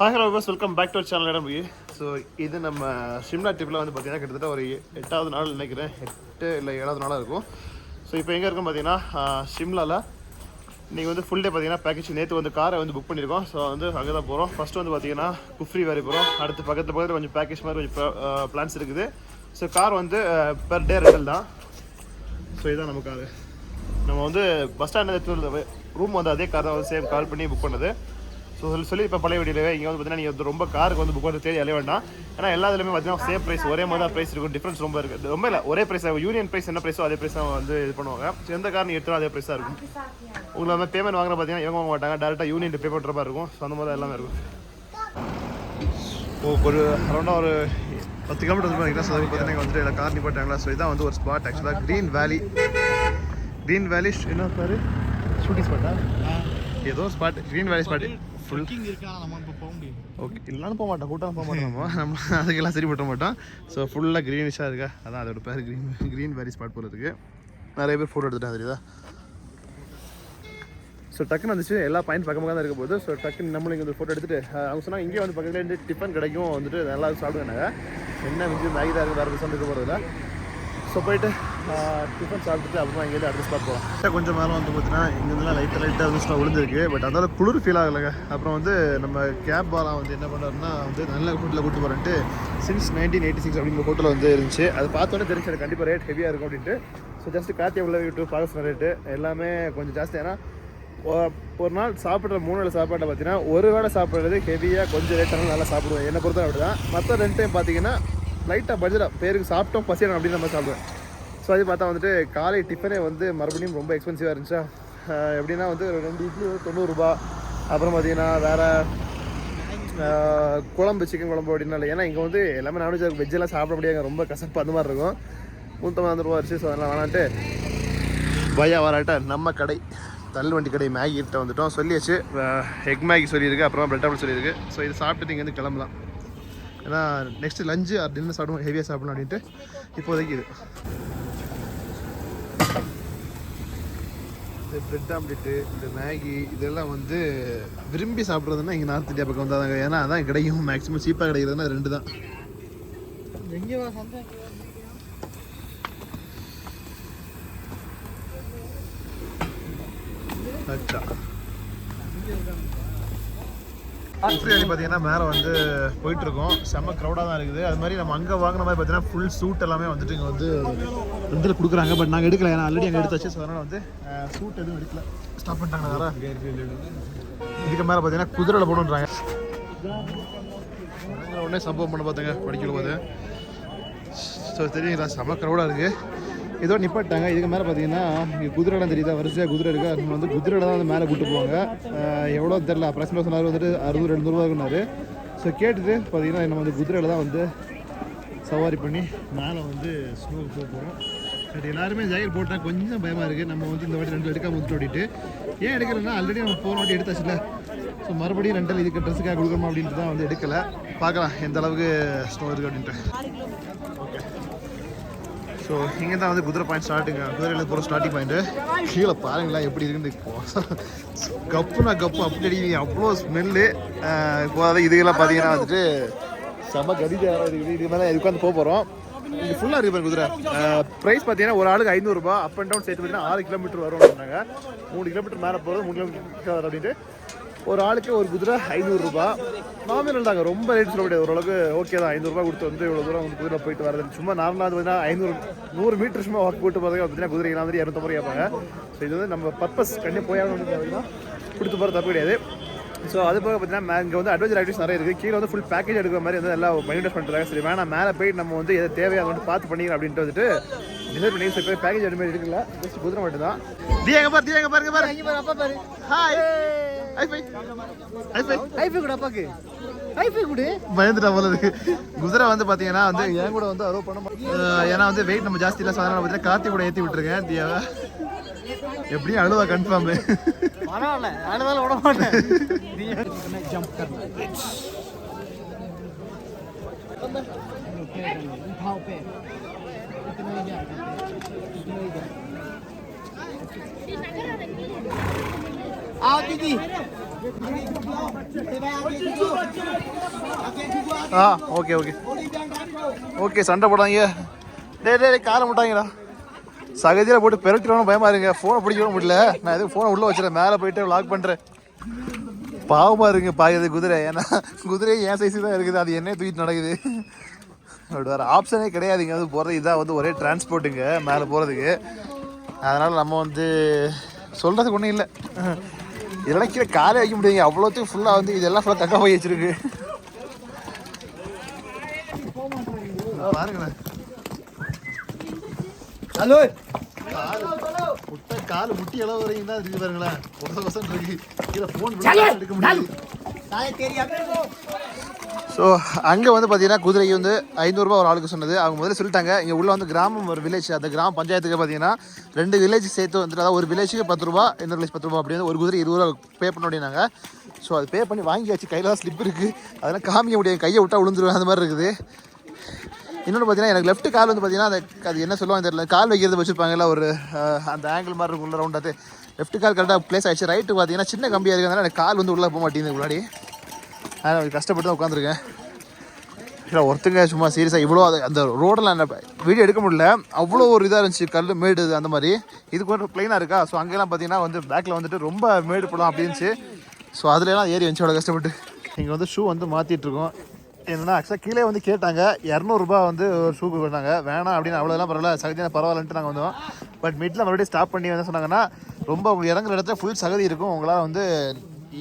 Hi hello guys, welcome back to our channel Mugi. So இது நம்ம ஷிம்லா ட்ரிப்ல வந்து பாத்தீங்கன்னா கிட்டத்தட்ட ஒரு 8வது நாள் நினைக்கிறேன் 8 இல்ல 7வது நாளா இருக்கும். ஸோ இப்போ எங்கே இருக்கோம் பார்த்தீங்கன்னா ஷிம்லாவில் நீங்கள் வந்து ஃபுல் டே பார்த்தீங்கன்னா பேக்கேஜ் நேற்று வந்து காரை வந்து புக் பண்ணியிருக்கோம். ஸோ வந்து அங்கே தான் போகிறோம். ஃபஸ்ட்டு வந்து பார்த்தீங்கன்னா குஃப்ரி வரை போகிறோம். அடுத்து பக்கத்தில் கொஞ்சம் பேக்கேஜ் மாதிரி கொஞ்சம் பிளான்ஸ் இருக்குது. ஸோ கார் வந்து பெர் டே ரெண்டல் தான். ஸோ இதுதான் நம்ம காரு. நம்ம வந்து பஸ் ஸ்டாண்டில் ரூம் வந்து அதே கார் தான் வந்து சேம் கால் பண்ணி புக் பண்ணது. ஸோ சொல்லி இப்போ பழைய வீடியோவே இங்கே வந்து பார்த்தீங்கன்னா நீங்கள் ரொம்ப காருக்கு வந்து புக் பண்ண தேடி அலைய வேண்டாம். ஏன்னா எல்லா இதுலையுமே பார்த்தீங்கன்னா சேம் ப்ரைஸ் ஒரே மாதிரி தான் ப்ரைஸ் இருக்கும். டிஃப்ரென்ஸ் ரொம்ப இருக்குது. ரொம்ப இல்லை ஒரே ப்ரைஸ் யூனியன் ப்ரைஸ் என்ன ப்ரைஸோ அதே ப்ரைஸ் தான் வந்து இது பண்ணுவாங்க. ஸோ எந்த கார் நீங்கள் எடுத்தாலும் அதே ப்ரைஸாக இருக்கும். உங்களை வந்து பேமெண்ட் வாங்குற பார்த்தீங்கன்னா இவங்க வாங்க மாட்டாங்க, டேரெக்டாக யூனியன் பே பண்ணுற மாதிரி இருக்கும். ஸோ அந்த மாதிரி எல்லாமே இருக்கும். ஒரு அரௌண்டாக ஒரு 10 கிலோமீட்டர் வந்து பார்த்தீங்கன்னா பார்த்தீங்கன்னா வந்துட்டு எல்லாம் கார் நிப்பாட்டாங்களா. ஸோ இதான் வந்து ஒரு ஸ்பாட் ஆக்சுவலாக க்ரீன் வேலி என்ன பாரு ஷூட்டிங் ஸ்பாட்டா ஏதோ ஸ்பாட் க்ரீன் வேலி ஸ்பாட்டு ஃபுல் ஓகே இல்லைனாலும் போக மாட்டோம், கூட்டம் போக மாட்டோம். நம்ம அதுக்கெல்லாம் சரி பட்ட மாட்டோம். ஸோ ஃபுல்லாக க்ரீனிஷாக இருக்கா, அதான் அதோட பேர் க்ரீன் வேலி ஸ்பாட் போல இருக்குது. நிறைய பேர் ஃபோட்டோ எடுத்துட்டாங்க தெரியுதா. ஸோ டக்குன்னு வந்துச்சு எல்லா பாயிண்ட் பக்கமாக தான் இருக்க போகுது. ஸோ டக்குன்னு நம்மளும் இங்கே வந்து ஃபோட்டோ எடுத்துகிட்டு அவங்க சொன்னால் இங்கே வந்து பக்கத்தில் இருந்து டிஃபன் கிடைக்கும் வந்துட்டு நல்லா சாப்பிடுவேனாங்க. என்ன மிஞ்சி மேகி தான் இருக்குது, வேறு பசங்க இருக்க போகிறதில்ல. ஸோ போயிட்டு டிஃபன் சாப்பிட்டுட்டு அப்புறமா இங்கேருந்து அடுத்த ஸ்பாட் போகலாம். கொஞ்சம் மேலே வந்து பார்த்தீங்கன்னா இங்கேருந்துலாம் லைட்டாக வந்து விழுந்துருக்கு. பட் அதனால குளிர் ஃபீல் ஆகலைங்க. அப்புறம் வந்து நம்ம கேப் பாலா வந்து என்ன பண்ணுறாருன்னா வந்து நல்ல ஹோட்டலில் கூட்டு போகிறேன்ட்டு சின்ஸ் 1986 அப்படிங்கிற ஹோட்டலில் வந்து இருந்துச்சு. அது பார்த்தோன்னே தெரிஞ்சு எனக்கு கண்டிப்பாக ரேட் ஹெவியாக இருக்கும் அப்படின்ட்டு. ஸோ ஜஸ்ட்டு கார்த்தி உள்ள விட்டு பார்க்க ரேட்டு எல்லாமே கொஞ்சம் ஜாஸ்தி. ஏன்னா ஒரு நாள் சாப்பிட்ற 3 வேளை சாப்பாட்டை பார்த்தீங்கன்னா ஒரு வேளை சாப்பிட்றது ஹெவியாக கொஞ்சம் ரேட்டானாலும் நல்லா சாப்பிடுவேன். என்னை பொறுத்த அப்படி தான். மற்ற 2 டைம் பார்த்தீங்கன்னா லைட்டாக பட்ஜெட்டாக பேருக்கு சாப்பிட்டோம் பசியணும் அப்படின்னு நம்ம சாப்பிடுவேன். ஸோ அது பார்த்தா வந்துட்டு காலை டிஃபனே வந்து மறுபடியும் ரொம்ப எக்ஸ்பென்சிவாக இருந்துச்சா. எப்படின்னா வந்து 2 இட்லி 90 ரூபா. அப்புறம் பார்த்தீங்கன்னா வேறு குழம்பு சிக்கன் குழம்பு அப்படின்னா இல்லை. ஏன்னா இங்கே வந்து எல்லாமே நான்வெஜ் வெஜ்ஜெல்லாம் சாப்பிட முடியாது, ரொம்ப கசப்பு அந்த மாதிரி இருக்கும். 150 ரூபா அரிசி. ஸோ அதெல்லாம் வேணான்ட்டு பையா வராட்ட நம்ம கடை தள்ளுவண்டி கடை மேகி கிட்ட வந்துட்டோம். சொல்லியாச்சு எக் மேகி சொல்லியிருக்கு, அப்புறமா பிரெட் ஆம்லெட் சொல்லியிருக்கு. ஸோ இது சாப்பிட்டுட்டு இங்கேருந்து கிளம்பலாம். ஏன்னா நெக்ஸ்ட்டு லஞ்சு டின்னர் சாப்பிடுவோம், ஹெவியாக சாப்பிடணும் அப்படின்ட்டு இப்போதைக்கு இது பிரெட் ஆம்லெட்டு இந்த மேகி இதெல்லாம் வந்து விரும்பி சாப்பிட்றதுன்னா இங்கே நார்த் இந்தியா பக்கம் வந்தாங்க. ஏன்னா அதான் கிடைக்கும், மேக்ஸிமம் சீப்பாக கிடைக்கிறதுனா 2 தான். குஃப்ரி வேலி பார்த்தீங்கன்னா மேலே வந்து போயிட்டுருக்கோம். செம்ம க்ரௌடாக தான் இருக்குது. அது மாதிரி நம்ம அங்கே வாங்கின மாதிரி பார்த்தீங்கன்னா ஃபுல் சூட் எல்லாமே வந்துட்டு இங்கே வந்து ரெண்டில் கொடுக்குறாங்க. பட் நாங்கள் எடுக்கல, ஏன்னா ஆல்ரெடி அங்கே எடுத்தாச்சு. ஸோ அதனால் வந்து சூட் எதுவும் எடுக்கல, ஸ்டாப் பண்ணிட்டாங்க. வேறு இதுக்கு மேலே பார்த்தீங்கன்னா குதிரையில் போகணுன்றாங்க. உடனே சம்பவம் பண்ண பார்த்துங்க படிக்கும் போது. ஸோ தெரியுங்களா செம்ம க்ரௌடாக இருக்குது. ஏதோ நிப்பாட்டாங்க. இதுக்கு மேலே பார்த்தீங்கன்னா இங்கே குதிரைலாம் தெரியுதா, வரிசையாக குதிரை இருக்குது. அது வந்து குதிரையில் தான் வந்து மேலே கூப்பிட்டு போவாங்க. எவ்வளோ தெரில, அப்ராக்சிமேட் சொன்னார் வந்துட்டு 60-200 ரூபா இருக்குனாரு. ஸோ கேட்டுட்டு பார்த்தீங்கன்னா நம்ம வந்து குதிரையில் தான் வந்து சவாரி பண்ணி மேலே வந்து ஸ்னோவுக்கு போக போகிறோம். பட் எல்லாருமே ஜாக்கெட் போட்டால் கொஞ்சம் பயமாக இருக்குது. நம்ம வந்து இந்த வாட்டி 2 எடுக்காம வந்துட்டு ஓடிட்டு ஏன் எடுக்கலைன்னா ஆல்ரெடி நம்ம போன வாட்டி எடுத்தாச்சுல. ஸோ மறுபடியும் 2 இதுக்கு ட்ரெஸ்ஸுக்காக கொடுக்கணுமா அப்படின்ட்டு தான் வந்து எடுக்கலை. பார்க்கலாம் எந்த அளவுக்கு ஸ்னோ இருக்குது அப்படின்ட்டு. ஓகே, ஸோ இங்கே தான் வந்து குதிரை பாயிண்ட் ஸ்டார்ட்டுங்க. குதிரையில் போகிற ஸ்டார்டிங் பாயிண்ட்டு. கீழே பாருங்களா எப்படி இருக்குது. கப்புனா கப்பு அப்படி அவ்வளோ ஸ்மெல்லு. இப்போ அதை இதுக்கெல்லாம் பார்த்தீங்கன்னா வந்துட்டு செம்ம கதிஜாரம் இருக்குது. இது மேலே உட்காந்து போக போகிறோம். இது ஃபுல்லாக இருக்குது குதிரை. ப்ரைஸ் பார்த்தீங்கன்னா ஒரு ஆளுக்கு 500 ரூபா. அப் அண்ட் டவுன் சேர்த்து பார்த்தீங்கன்னா 6 கிலோமீட்டர் வரும் அப்படின்னாங்க. 3 கிலோமீட்டர் மேலே போகிறது 3 கிலோமீட்டர் வரும் அப்படின்ட்டு. ஒரு ஆளுக்கு ஒரு குதிரை 500 ரூபா. நார்மல் தாங்க, ரொம்ப ரேட் சொல்ல முடியாது. ஓரளவுக்கு ஓகே தான். 500 ரூபா கொடுத்து வந்து இவ்வளோ தூரம் வந்து குதிரை போயிட்டு வரது. சும்மா நார்மலாக பார்த்தீங்கன்னா 100 மீட்டர் சும்மா வாக் போட்டு போகிறதுக்கு பார்த்தீங்கன்னா குதிரைலாம் வந்து 250 கேட்பாங்க. ஸோ இது வந்து நம்ம பர்பஸ் கண்டிப்பாக போயாலும் வந்து பார்த்தீங்கன்னா கொடுத்து போகிற தப்பு கிடையாது. ஸோ அது போக பார்த்தீங்கன்னா இங்கே வந்து அட்வென்ச்சர் ஆக்டிவிட்டிஸ் நிறைய இருக்குது. கீழே வந்து ஃபுல் பேக்கேஜ் எடுக்கிற மாதிரி வந்து எல்லாம் மைண்ட் பண்ணுறாங்க. சரி வேணாம், மேலே போயிட்டு நம்ம வந்து எதை தேவையாக வந்து பார்த்து பண்ணிக்கலாம் அப்படின்ட்டு வந்துட்டு டிசைட் பண்ணி சரி போய் பேக்கேஜ் எடுக்க மாதிரி எடுக்கல. ஜஸ்ட் குதிரை மட்டும் தான். குதிரை வந்து பாத்தீங்கன்னா வந்து என் கூட வந்து அலோவ் பண்ண மாட்டேன். ஏன்னா வந்து வெயிட் நம்ம ஜாஸ்தி இல்லை. அதனால பார்த்தீங்கன்னா கார்த்தி கூட ஏற்றி விட்டுருக்கேன். தியாவை எப்படியும் அழுவா கன்ஃபார்ம். விட மாட்டேன். आओ दीदी ஓகே ஓகே ஓகே, சண்டை போடாங்க. டே காரை முட்டாங்கடா. சகதியில் போட்டு பெரட்டிடணும் பயமா இருங்க. ஃபோனை பிடிக்கவும் முடியல. நான் எதுவும் ஃபோனை உள்ளே வச்சுறேன், மேலே போயிட்டு வ்ளாக் பண்ணுறேன். பாவமாக இருக்குங்க பாயுது குதிரை. ஏன்னா குதிரை என் சைஸு தான் இருக்குது, அது என்ன தூக்கிட்டு நடக்குது. அப்படி வேறு ஆப்ஷனே கிடையாதுங்க. அது போகிறது இதான் வந்து ஒரே டிரான்ஸ்போர்ட்டுங்க மேலே போகிறதுக்கு. அதனால் நம்ம வந்து சொல்கிறதுக்கு ஒன்றும் இல்லை. இதெல்லாம் கீழே காலே வைக்க முடியுங்க, அவ்வளோத்தையும் ஃபுல்லாக வந்து இதெல்லாம் ஃபுல்லாக தக்கா போய் வச்சிருக்கு. பாருங்கண்ணே, காலு முட்டி அளவு வரைக்கும் தான் இருக்கு பாருங்களேன். கொசம் இருக்கு. கீழே ஃபோன் எடுக்க முடியாது. ஸோ அங்கே வந்து பார்த்தீங்கன்னா குதிரைக்கு வந்து 500 ரூபா ஒரு ஆளுக்கு சொன்னது. அவங்க முதல்ல சொல்லிட்டாங்க, இங்கே உள்ள வந்து கிராமம் ஒரு வில்லேஜ், அந்த கிராம பஞ்சாயத்துக்கு பார்த்தீங்கன்னா 2 வில்லேஜ் சேர்த்து வந்துட்டு, அதாவது ஒரு வில்லேஜுக்கு 10 ரூபா, இன்னொரு வில்லேஜ் 10 ரூபா, அப்படி வந்து ஒரு குதிரை 20 ரூபா பே பண்ண அப்படின்னாங்க. ஸோ அது பே பண்ணி வாங்கியாச்சு. கையில் தான் ஸ்லிப் இருக்குது, அதெல்லாம் காமிக்க முடியாது, கையை விட்டால் விழுந்துருவேன், அந்த மாதிரி இருக்குது. இன்னொன்று பார்த்தீங்கன்னா எனக்கு லெஃப்ட் கால் வந்து பார்த்தீங்கன்னா அது என்ன சொல்லுவாங்க தெரியல, கால் வைக்கிறது வச்சுருப்பாங்கல்ல ஒரு அந்த ஆங்கிள் மாதிரி இருக்கும் ரவுண்டாக. லெஃப்ட் கால் கரெக்டாக ப்ளேஸ் ஆகிடுச்சு. ரைட்டு பார்த்தீங்கன்னா சின்ன கம்பியாக இருக்கிறதுனால எனக்கு கால் வந்து உள்ளே போக மாட்டேங்குது முன்னாடி. அதனால் கஷ்டப்பட்டு தான் உட்காந்துருக்கேன். இல்லை ஒருத்தங்க சும்மா சீரியஸாக இவ்வளோ அந்த ரோடில் அந்த வீடியோ எடுக்க முடியல, அவ்வளோ ஒரு இதாக இருந்துச்சு, கல் மேடு அந்த மாதிரி. இது கொஞ்சம் ப்ளைனாக இருக்கா. ஸோ அங்கெல்லாம் பார்த்தீங்கன்னா வந்து பேக்கில் வந்துட்டு ரொம்ப மேடு படம் அப்படின்ச்சு. ஸோ அதுலலாம் ஏறி வந்துச்சு அவ்வளோ கஷ்டப்பட்டு. இங்கே வந்து ஷூ வந்து மாற்றிட்டுருக்கோம். என்னன்னா ஆக்சுவலாக கீழே வந்து கேட்டாங்க 200 ரூபா வந்து ஒரு ஷூக்கு பண்ணாங்க. வேணாம் அப்படின்னு அவ்வளோதான் பரவாயில்ல, சகதியான பரவாயில்லன்ட்டு நாங்கள் வந்தோம். பட் மிட்டில் மறுபடியும் ஸ்டாப் பண்ணி என்ன சொன்னாங்கன்னா, ரொம்ப உங்களுக்கு இறங்குற இடத்துல ஃபுல் சகதி இருக்கும், உங்களால் வந்து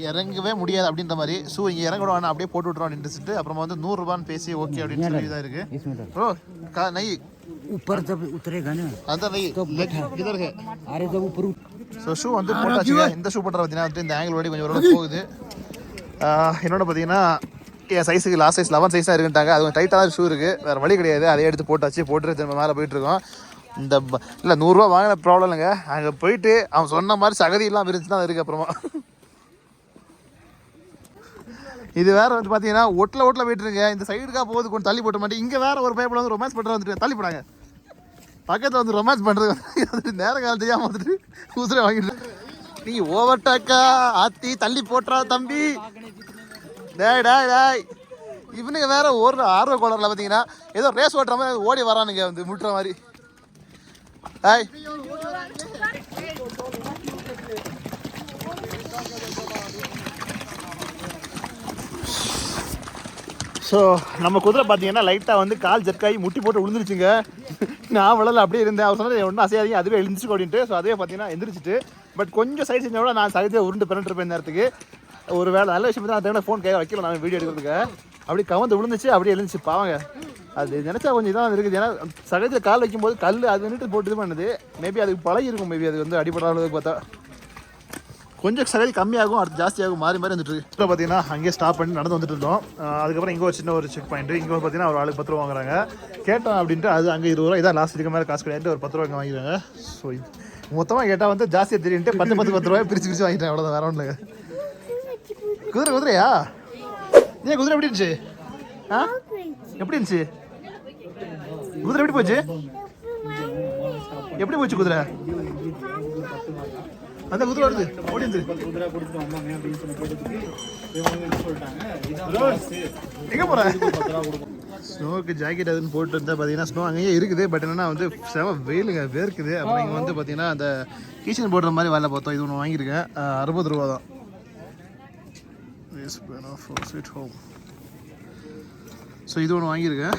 இறங்கவே முடியாது அப்படின்ற மாதிரி. ஷூ இங்கே இறங்கிடும் வேணா அப்படியே போட்டு விட்றோம் அப்படின்ட்டு அப்புறமா வந்து 100 ரூபான்னு பேசி ஓகே அப்படின்னு சொல்லி தான் இருக்குது. ப்ரோ நெய் ऊपर जब उतरेगा ना அந்த நெய் किधर है अरे जब ऊपर. ஸோ ஷூ வந்து போட்டாச்சுங்க. இந்த ஷூ போட்டுற பார்த்தீங்கன்னா வந்து இந்த ஆங்கிள் வழி கொஞ்சம் ஒரு போகுது. என்னோட பார்த்தீங்கன்னா என் சைஸுக்கு லாஸ்ட் சைஸ் 11 சைஸ் தான் இருக்குன்ட்டாங்க. அது கொஞ்சம் டைட்டாக ஷூ இருக்குது, வேறு வழி கிடையாது. அதை எடுத்து போட்டாச்சு, போட்டு திரும்ப மேலே போயிட்டுருக்கோம். இந்த இல்லை 100 ரூபா வாங்கின ப்ராப்ளம் இல்லைங்க. அங்கே போயிட்டு அவன் சொன்ன மாதிரி சகதி இல்லாமல் இருந்துச்சு தான் இருக்குது. அப்புறமா இது வேறு வந்து பார்த்தீங்கன்னா ஒட்டில் போயிட்டுருங்க. இந்த சைடுக்காக போகுது, கொஞ்சம் தள்ளி போட்ட மாட்டேன். இங்கே வேறு ஒரு பைப்பில் வந்து ரொமான்ஸ் பண்ணுறது வந்துட்டு தள்ளி போடாங்க. பக்கத்தில் வந்து ரொமான்ஸ் பண்ணுறது வந்துட்டு நேரம் காலம் தெரியாமல் வந்துட்டு ஊசுரை வாங்கிட்டு நீங்கள் ஓவர்டேக்கா ஆத்தி தள்ளி போட்டுறா தம்பி. டேய் இவனுங்க வேற ஒரு ஆர்வ கோளரில் பார்த்தீங்கன்னா ஏதோ ரேஸ் ஓட்டுற மாதிரி ஓடி வரானுங்க, வந்து முட்டுற மாதிரி. டேய் ஸோ நம்ம குதிரை பார்த்தீங்கன்னா லைட்டாக வந்து கால் ஜர்க்காகி முட்டி போட்டு விழுந்துருச்சுங்க. நான் விழல அப்படியே இருந்தேன். அவர் சொன்னது ஒன்றும் அசையாதீங்க, அதுவே எழுந்துச்சு அப்படின்ட்டு. ஸோ அதே பார்த்தீங்கன்னா எந்திரிச்சிட்டு பட் கொஞ்சம் சைடு செஞ்ச விட நான் சகதியை உருண்டு பிறண்டிருப்பேன் நேரத்துக்கு. ஒரு வேலை நல்ல விஷயம் தான், அந்த ஃபோன் கையில் வைக்கல நான் வீடியோ எடுக்கிறதுக்கு. அப்படி கவர்ந்து விழுந்துச்சு, அப்படியே எழுந்துச்சு பாவங்க. அது நினச்சா கொஞ்சம் இதான் இருக்குது. ஏன்னா சகதியில் கால் வைக்கும்போது கல் அது வந்துட்டு போட்டு இது பண்ணுது. மேபி அதுக்கு பழகி இருக்கும், மேபி அது வந்து அடிப்பட அளவுக்கு பார்த்தா கொஞ்சம் சகதி கம்மியாகும், அடுத்து ஜாஸ்தியாகும், மாறி வந்துட்டு இருக்கு. இப்போ பார்த்தீங்கன்னா அங்கேயே ஸ்டாப் பண்ணி நடந்து வந்துட்டு இருந்தோம். அதுக்கப்புறம் இங்கே ஒரு சின்ன ஒரு செக் பாயிண்ட். இங்கே பார்த்தீங்கன்னா ஒரு ஆளுக்கு 10 ரூபா வாங்குறாங்க. கேட்டோம் அப்படின்ட்டு அது அங்கே 20 ரூபா, இதான் லாஸ்ட் இதுக்கு மேலே காசு கிடையாது, ஒரு 10 ரூபா இங்கே வாங்கிடுறாங்க. ஸோ மொத்தமாக கேட்டால் வந்து ஜாஸ்தியாக தெரியுன்ட்டு 10 ரூபாய் பிரித்து வாங்கிட்டேன். அவ்வளோதான், வேற ஒன்றும் இல்லைங்க. குதிரையா? ஏன் குதிரை எப்படி இருந்துச்சு? எப்படி இருந்துச்சு குதிரை? எப்படி போச்சு? எப்படி போச்சு குதிரை? அந்த குதிரை வருது ஓடிந்து எங்கே போகிறேன்? ஸ்னோவுக்கு ஜாக்கெட் அதுன்னு போட்டு இருந்தால் பார்த்தீங்கன்னா ஸ்னோ அங்கேயே இருக்குது. பட் என்னன்னா வந்து செம வெயிலுங்க, வேர்க்குது. அப்புறம் இங்கே வந்து பார்த்தீங்கன்னா அந்த கீச்சன் போடுற மாதிரி வேலை பார்த்தோம். இது ஒன்று வாங்கியிருக்கேன், 60 ரூபா தான். ஸோ இது ஒன்று வாங்கியிருக்கேன்.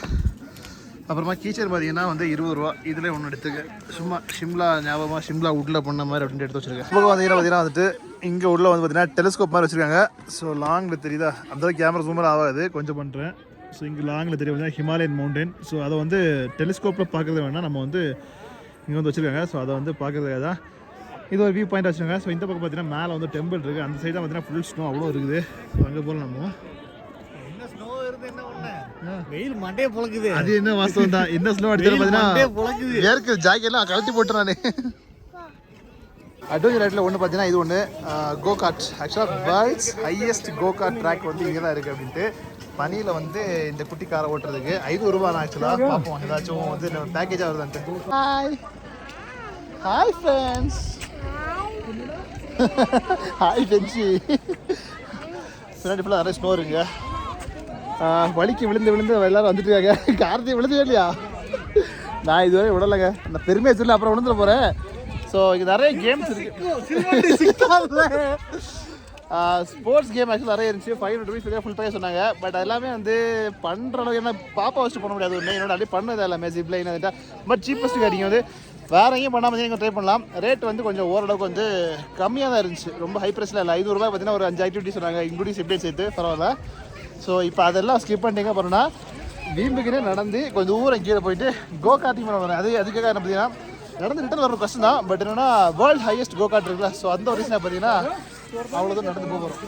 அப்புறமா கீச்சர் பார்த்தீங்கன்னா வந்து 20 ரூபா. இதில் ஒன்று எடுத்துக்கேன், சும்மா ஷிம்லா ஞாபகமாக ஷிம்லா உட்டில் பண்ண மாதிரி அப்படின்ட்டு எடுத்து வச்சுருக்கேன். இப்போ பார்த்தீங்கன்னா வந்துட்டு இங்கே உள்ள வந்து பார்த்தீங்கன்னா டெலிஸ்கோப் மாதிரி வச்சுருக்காங்க. ஸோ லாங்கில் தெரியுதா, அந்த கேமரா ஜூமர் ஆகாது, கொஞ்சம் பண்ணுறேன். ஸோ இங்கே லாங்கில் தெரிய பார்த்தீங்கன்னா ஹிமாலயன் மவுண்டன். ஸோ அதை வந்து டெலிஸ்கோப்பில் பார்க்குறது வேணால் நம்ம வந்து இங்கே வந்து வச்சுருக்காங்க. ஸோ அதை வந்து பார்க்குறதுக்காக தான் இது ஒரு வியூ பாயிண்ட் வச்சுருக்காங்க. ஸோ இந்த பக்கம் பார்த்தீங்கன்னா மேலே வந்து டெம்பிள் இருக்குது, அந்த சைடு தான் பார்த்தீங்கன்னா ஃபுல் ஸ்னோ அவ்வளோ இருக்குது. ஸோ அங்கே போகலாம் நம்ம. வெயில் மண்டே பொழக்குது, அது என்ன வாஸ்தவம் தான். என்ன ஸ்னோ அடிச்சு பார்த்தீங்கன்னா ஏற்க ஜாக்கெட்லாம் கழட்டி போட்டுறானே. அட்வென்ச்சர் ரைட்டில் ஒன்று பார்த்தீங்கன்னா இது ஒன்று கோ கார்ட். ஆக்சுவலாக வேர்ல்ட்ஸ் ஹையஸ்ட் கோ கார்ட் ட்ராக் வந்து இங்கே தான் இருக்குது அப்படின்ட்டு. பனியில் வந்து இந்த குட்டி காரை ஓட்டுறதுக்கு 500 ரூபா தான். ஆக்சுவலாக பார்ப்போம் ஏதாச்சும் வந்து பேக்கேஜாக வருதான்ட்டு. Hi friends. ஹாய் பென்சி. பின்னாடி ஃபுல்லாக நிறைய ஸ்னோ இருக்குங்க. வலிக்கு விழுந்து எல்லோரும் வந்துட்டு இருக்காங்க. கார்த்தி விழுந்தவே இல்லையா? நான் இதுவரை விடலைங்க. நான் பெருமையாக சொல்லி அப்புறம் விழுந்துட போகிறேன். ஸோ இங்கே நிறைய கேம்ஸ் இருக்குது. ஸ்போர்ட்ஸ் கேம் ஆக்சுவலி நிறைய இருந்துச்சு. 500 rupees ஃபுல் ப்ரைஸ் சொன்னாங்க. பட் எல்லாமே வந்து பண்ணுற அளவுக்கு என்ன பாப்பா வச்சுட்டு பண்ண முடியாது. ஒன்று என்னோட அப்படியே பண்ணது எல்லாமே ஜிப்லைன் வந்துட்டா பட் சீப்பஸ்ட்டு காட்டிங்க வந்து வேறு எங்கேயும் பண்ணாமல் நீங்கள் ட்ரை பண்ணலாம். ரேட் வந்து கொஞ்சம் ஓரளவுக்கு வந்து கம்மியாக தான் இருந்துச்சு. ரொம்ப ஹை ப்ரைஸில் இல்லை. 500 ரூபாய் பார்த்தீங்கன்னா ஒரு 5 ஆக்டிவிட்டி சொன்னாங்க, இன்க்ளூடிங் சிப்லைன் சேர்த்து. பரவாயில்ல. ஸோ இப்போ அதெல்லாம் ஸ்கிப் பண்ணிட்டீங்க போகிறோன்னா வீம்புக்குன்னே நடந்து கொஞ்சம் தூரம் கீழே போயிட்டு கோ கார்ட்டிங் பண்ண வரேன். அதுக்காக என்ன பார்த்தீங்கன்னா நடந்து ரிட்டர்ன் வர கஷ்டம் தான். பட் என்னன்னா வேர்ல்டு ஹையஸ்ட் கோ கார்ட் இருக்குல்ல, ஸோ அந்த ஒரு ரீசன் பார்த்தீங்கன்னா அவ்வளோதான் நடந்து போகிறோம்.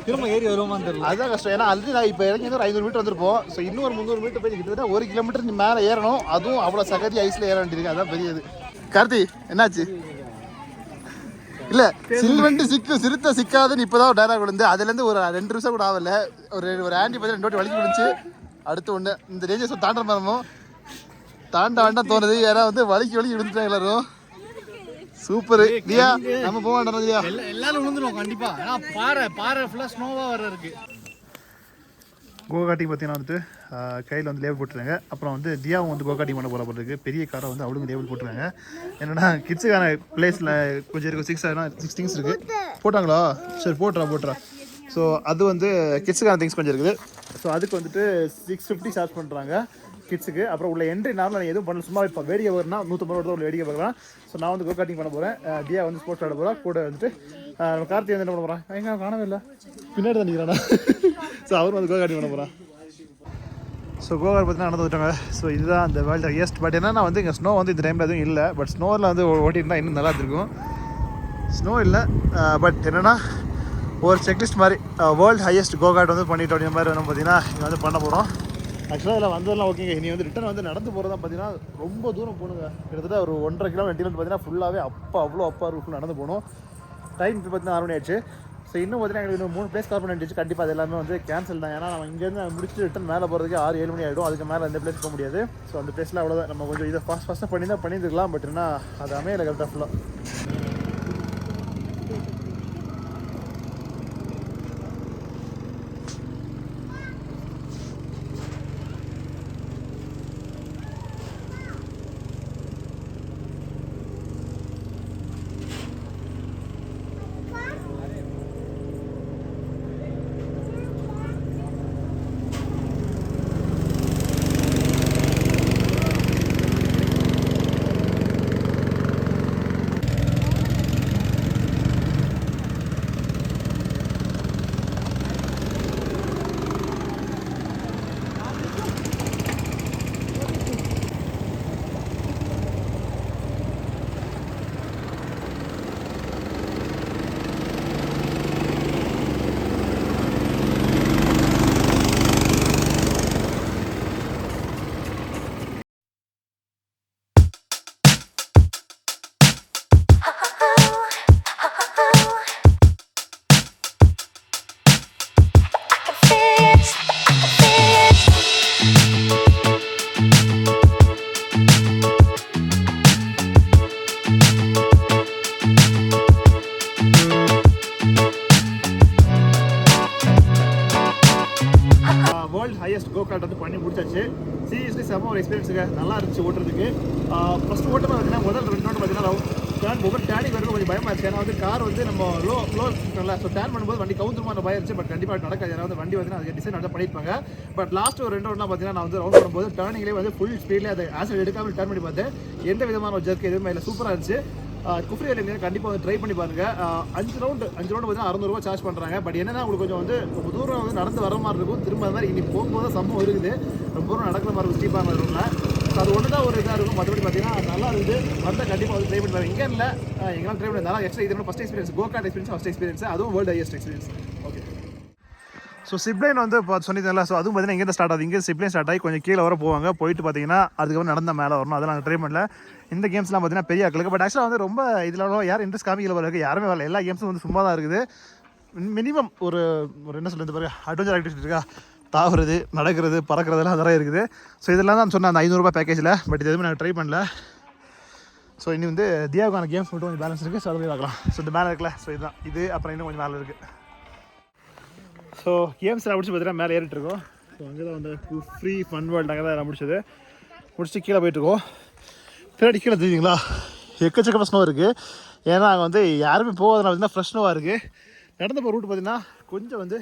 திரும்ப ஏறி வருமான்னு தெரியல. அதுதான் கஷ்டம். ஏன்னா ஆல்ரெடி நான் இப்போ இறங்கி ஒரு 500 மீட்டர் வந்திருப்போம். ஸோ இன்னும் ஒரு 300 மீட்டர் போய் கிட்டத்தட்ட 1 கிலோமீட்டர் நீ மேலே ஏறணும். அதுவும் அவ்வளோ சகதி ஐஸில் ஏற வேண்டியிருக்கு. அதான் பெரியது. கார்த்தி என்னாச்சு? இல்லை சில்வெண்ட்டு சிறுத்தை சிக்காதுன்னு இப்போ தான் டேரா விழுந்து அதுலேருந்து ஒரு 2 நிமிஷம் கூட ஆகல. ஒரு ஆண்டி பார்த்து 2 வாட்டி வலிக்கு விழுந்துச்சு. அடுத்து ஒன்று இந்த ரேஞ்சஸ் தாண்ட மரமும் தாண்ட வேண்டாம் தோணுது. ஏன்னா வந்து வலிக்கு விழுந்துட்டாங்க எல்லாரும். சூப்பர் தியா, நம்ம போக வேண்டாம் தியா. எல்லாரும் விழுந்துருவோம் கண்டிப்பா. ஏன்னா பாறை ஃபுல்லாக ஸ்னோவாக வர இருக்கு. கோகாட்டிங் பார்த்தீங்கன்னா வந்து கையில் வந்து லேபிள் போட்டுருங்க. அப்புறம் வந்து தியாவும் வந்து கோகாட்டிங் பண்ண போகிற போகிறதுக்கு பெரிய காரை வந்து அவளுக்கு லேபிள் போட்டுருக்காங்க. என்னென்னா கிட்ஸுக்கான பிளேஸில் கொஞ்சம் இருக்குது. 6 திங்ஸ் இருக்குது. போட்டாங்களா? சரி போட்டுறா. ஸோ அது வந்து கிட்ஸுக்கான திங்ஸ் கொஞ்சம் இருக்குது. ஸோ அதுக்கு வந்துட்டு 650 சார்ஜ் பண்ணுறாங்க கிட்ஸுக்கு. அப்புறம் உள்ள என்ட்ரி நார்மலாக எதுவும் பண்ணல, சும்மா இப்போ வேடிக்கை வரனா 150 ரூபா உள்ள வேடிக்கை பார்க்கலாம். ஸோ நான் வந்து கோ கார்ட்டிங் பண்ண போகிறேன். தியா வந்து ஸ்போர்ட்ஸ் ஆட போகிறா. கூட வந்துட்டு நம்ம கார்த்தி வந்து என்ன பண்ண போகிறான்? எங்கே காணவே இல்லை, பின்னாடி தான் நிற்கிறானா. ஸோ அவரும் வந்து கோ கார்ட்டிங் பண்ண போகிறான். ஸோ கோகார்ட் பார்த்தீங்கன்னா நடந்து வந்துட்டாங்க. ஸோ இதுதான் அந்த வேர்ல்டு ஹையஸ்ட். பட் என்னன்னா வந்து இங்கே ஸ்னோ வந்து இந்த டைமில் எதுவும் இல்லை. பட் ஸ்னோவில் வந்து ஓட்டிருந்தா இன்னும் நல்லா இருக்கும். ஸ்னோ இல்லை. பட் என்னென்னா ஒரு செக்லிஸ்ட் மாதிரி வேர்ல்டு ஹையஸ்ட் கோகார்ட் வந்து பண்ணிட்டு அப்படின்ற மாதிரி வந்து பார்த்தீங்கன்னா இங்கே வந்து பண்ண போகிறோம். ஆக்சுவலாக இதில் வந்ததெல்லாம் ஓகேங்க. இனி வந்து ரிட்டன் வந்து நடந்து போகிறதா பார்த்தீங்கன்னா ரொம்ப தூரம் போகணுங்க. கிட்டத்தட்ட ஒரு 1.5 கிலோமீட்டர் பார்த்தீங்கன்னா ஃபுல்லாகவே அவ்வளோ ஃபுல்லாக நடந்து போகணும். டைம் இப்போ பார்த்தீங்கன்னா 6 மணி ஆச்சு. ஸோ இன்னும் பார்த்தீங்கன்னா எங்களுக்கு இன்னும் 3 பிளேஸ் கவர் பண்ணிடுச்சு. கண்டிப்பாக அது எல்லாமே வந்து கேன்சல் தான். ஏன்னா நம்ம இங்கேருந்து முடிச்சுட்டு ரிட்டன் மேலே போகிறதுக்கு 6-7 மணி ஆகிடும். அதுக்கு மேலே அந்த பிளேஸ் போக முடியாது. ஸோ அந்த பிளேஸில் அவ்வளோதான். நம்ம கொஞ்சம் இதை ஃபஸ்ட்டாக பண்ணியிருக்கலாம். பட் என்ன அது அமையலை கரெக்டாக ஃபுல்லாக. ஹையஸ்ட் கோ கார்ட் வந்து பண்ணி முடிச்சாச்சு. சீரியஸ்லி செம்ம ஒரு எக்ஸ்பீரியன்ஸுங்க. நல்லா இருந்துச்சு ஓட்டுறதுக்கு. ஃபஸ்ட்டு ஓட்டமாக பார்த்தீங்கன்னா முதல் 2 ரவுண்ட் பார்த்தீங்கன்னா ஒவ்வொரு டேனிங் வரது கொஞ்சம் பயமாக இருந்துச்சு. ஏன்னா வந்து கார் வந்து நம்ம லோ இருக்குல்ல, ஸோ டேன் பண்ணும்போது வண்டி கவுந்துருமா பயம் இருந்துச்சு. பட் கண்டிப்பாக நடக்காது. ஏன்னா வந்து வண்டி வந்து அதுக்கு டிசைன் நல்லா பண்ணியிருப்பாங்க. பட் லாஸ்ட் ஒரு 2 ரவுண்ட்னா பார்த்தீங்கன்னா நான் வந்து ரவுண்ட் பண்ணும்போது டேர்னிங்லேயே வந்து ஃபுல் ஸ்பீடில் அதை ஆசிட் எடுக்காமல் டர்ன் பண்ணி பார்த்தேன். எந்த விதமான ஒரு ஜர்க்கு எதுவுமே இல்லை. சூப்பராக இருந்துச்சு. குஃப்ரி ஏரியா கண்டிப்பாக வந்து ட்ரை பண்ணி பாருங்க. 5 ரவுண்டு பார்த்தீங்கன்னா 600 ரூபா சார்ஜ் பண்ணுறாங்க. பட் என்னன்னா உங்களுக்கு கொஞ்சம் வந்து ரொம்ப தூரம் வந்து நடந்து வர மாதிரி இருக்கும். திரும்ப அது மாதிரி இன்னைக்கு போகும்போது சம்பவம் இருக்குது. ரொம்ப தூரம் நடக்கிற மாதிரி இருக்கும் ஸ்டீப்பாக மாதிரி இருக்கும்ல. ஸோ அது ஒன்று தான் ஒரு இதாக இருக்கும். மற்றபடி பார்த்தீங்கன்னா நல்லா இருக்குது. வந்தால் கண்டிப்பாக வந்து ட்ரை பண்ணி பாருங்க. இங்கே இல்லை எங்களால் ட்ரை பண்ணி நல்லா எக்ஸ்ட்ரா இது first experience go kart experience first experience. அதுவும் world highest experience. Okay. So zipline வந்து இப்போ சொன்னிருந்தேன்ல. ஸோ அதுவும் பார்த்தீங்கன்னா இங்கே ஸ்டார்ட் ஆகுது. இங்கே சிப்லைன் ஸ்டார்ட் ஆகி கொஞ்சம் கீழே வர போவாங்க. போயிட்டு பார்த்தீங்கன்னா அதுக்கப்புறம் நடந்த மேலே வரணும். அதெல்லாம் நாங்கள் ட்ரை பண்ணல. இந்த கேம்ஸ்லாம் பார்த்தீங்கன்னா பெரிய ஆக்களுக்கு. பட் ஆக்சுவலாக வந்து ரொம்ப இதில் யாரும் இன்ட்ரெஸ்ட் காமிக்கல வரக்கு யாருமே வரல. எல்லா கேம்ஸும் வந்து சும்மா தான் இருக்குது. மினிமம் ஒரு என்ன சொல்கிறது பாருங்க, அட்வென்ச்சர் ஆக்டிவிட்டி இருக்கா, தாவுறது, நடக்கிறது, பறக்கிறதுலாம் அதெல்லாம் இருக்குது. ஸோ இதெல்லாம் தான் சொன்னேன் அந்த 500 ரூபாய் பேக்கேஜில். பட் இது எதுவுமே நாங்கள் ட்ரை பண்ணல. ஸோ இன்னும் வந்து தியாவுக்கான கேம்ஸ் மட்டும் கொஞ்சம் பேலன்ஸ் இருக்குது. ஸோ அதை போய் பார்க்கலாம். ஸோ இந்த மேலே இருக்குல்ல, ஸோ இதுதான் இது. அப்புறம் இன்னும் கொஞ்சம் மேலே இருக்குது. ஸோ கேம்ஸ் நான் முடிச்சு பார்த்தீங்கன்னா மேலே ஏறிட்டு இருக்கோம். ஸோ அங்கே தான் வந்து குஃப்ரி ஃபன் வேர்ல்டு அங்கே தான் நான் முடிச்சது. முடிச்சுட்டு கீழே போயிட்டுருக்கோம். பின்னாடி கீழே தெரியுங்களா எக்கச்சக்க ஸ்னோ இருக்குது. ஏன்னா அங்கே வந்து யாருமே போகாதனால பார்த்தீங்கன்னா ஃப்ரெஷ் ஸ்னோவாக இருக்குது. நடந்த போகிற ரூட் பார்த்தீங்கன்னா கொஞ்சம் வந்து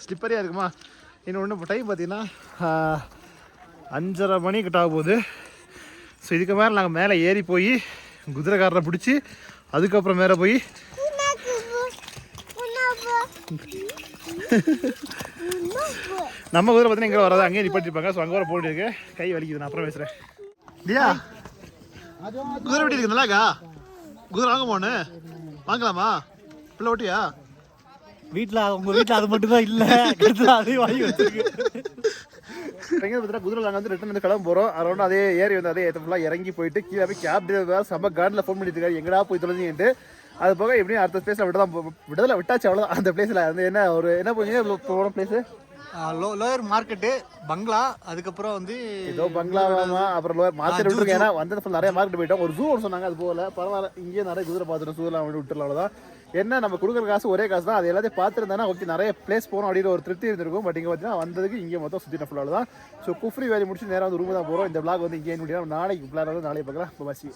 ஸ்லிப்பரியாக இருக்குமா. இன்னொன்று இப்போ டைம் பார்த்தீங்கன்னா 5:30 மணி கிட்ட ஆக போகுது. ஸோ இதுக்கு மேலே நாங்கள் மேலே ஏறி போய் குதிரைக்காரரை பிடிச்சி அதுக்கப்புறம் மேலே போய் நம்ம குதிரை பார்த்தீங்கன்னா இங்கே வராது, அங்கேயே நிப்பாட்டிருப்பாங்க. ஸோ அங்கே வர போட்டு இருக்கு. கை வலிக்குது, நான் அப்புறம் பேசுகிறேன். இல்லையா குதிரை வெட்டி இருக்கு நல்லாக்கா? குதிரை வாங்க போன்னு வாங்கலாமா? பிள்ளை ஓட்டியா? வீட்டில் உங்கள் வீட்டில் அது மட்டும் தான் இல்லை, அதையும் வாங்கி வச்சிருக்கு. குதிரை நாங்கள் வந்து ரிட்டன் வந்து கிளம்ப போகிறோம். அரௌண்ட் அதே ஏறி வந்து அதே ஃபுல்லாக இறங்கி போயிட்டு கீழே போய் கேப் செம்ம கார்டில் ஃபோன் பண்ணிட்டு இருக்காரு, எங்கடா போய் தொலைஞ்சிட்டு. அது போக எப்படியும் அடுத்த பிளேஸில் விடலை விட்டாச்சு அவ்வளோதான். அந்த பிளேஸில் வந்து என்ன போனீங்க போகிற பிளேஸு? லோயர் மார்க்கெட்டு பங்களா, அதுக்கப்புறம் வந்து ஏதோ பங்களாவாமா, அப்புறம் லோயர் மார்க்கெட் விட்டுருக்கு. ஏன்னா வந்து ஃபுல் நிறைய மார்க்கெட் போயிட்டோம். ஒரு ஜூ ஒன்று சொன்னாங்க, அது போகல. பரவாயில்ல, இங்கேயே நிறைய குதிரை பார்த்துட்டோம். ஜூலாம் வந்து விட்டுலாம் அவ்வளோதான். என்ன நம்ம கொடுக்குற காசு ஒரே காசு தான். அது எல்லாத்தையும் பார்த்துருந்தானா ஓகே, நிறைய பிளேஸ் போகணும் அப்படின்னு ஒரு திருப்தி இருந்திருக்கும். பட் இங்கே பார்த்தீங்கன்னா வந்ததுக்கு இங்கே மொத்தம் சுற்றின ஃபுல்லாக தான். ஸோ குஃப்ரி வேலை முடிச்சு நேராக வந்து ரூம் தான் போகிறோம். இந்த விளாக் வந்து இங்கே முடியாது. நாளைக்கு பிளான் வந்து நாளைக்கு பார்க்கலாம். பசி.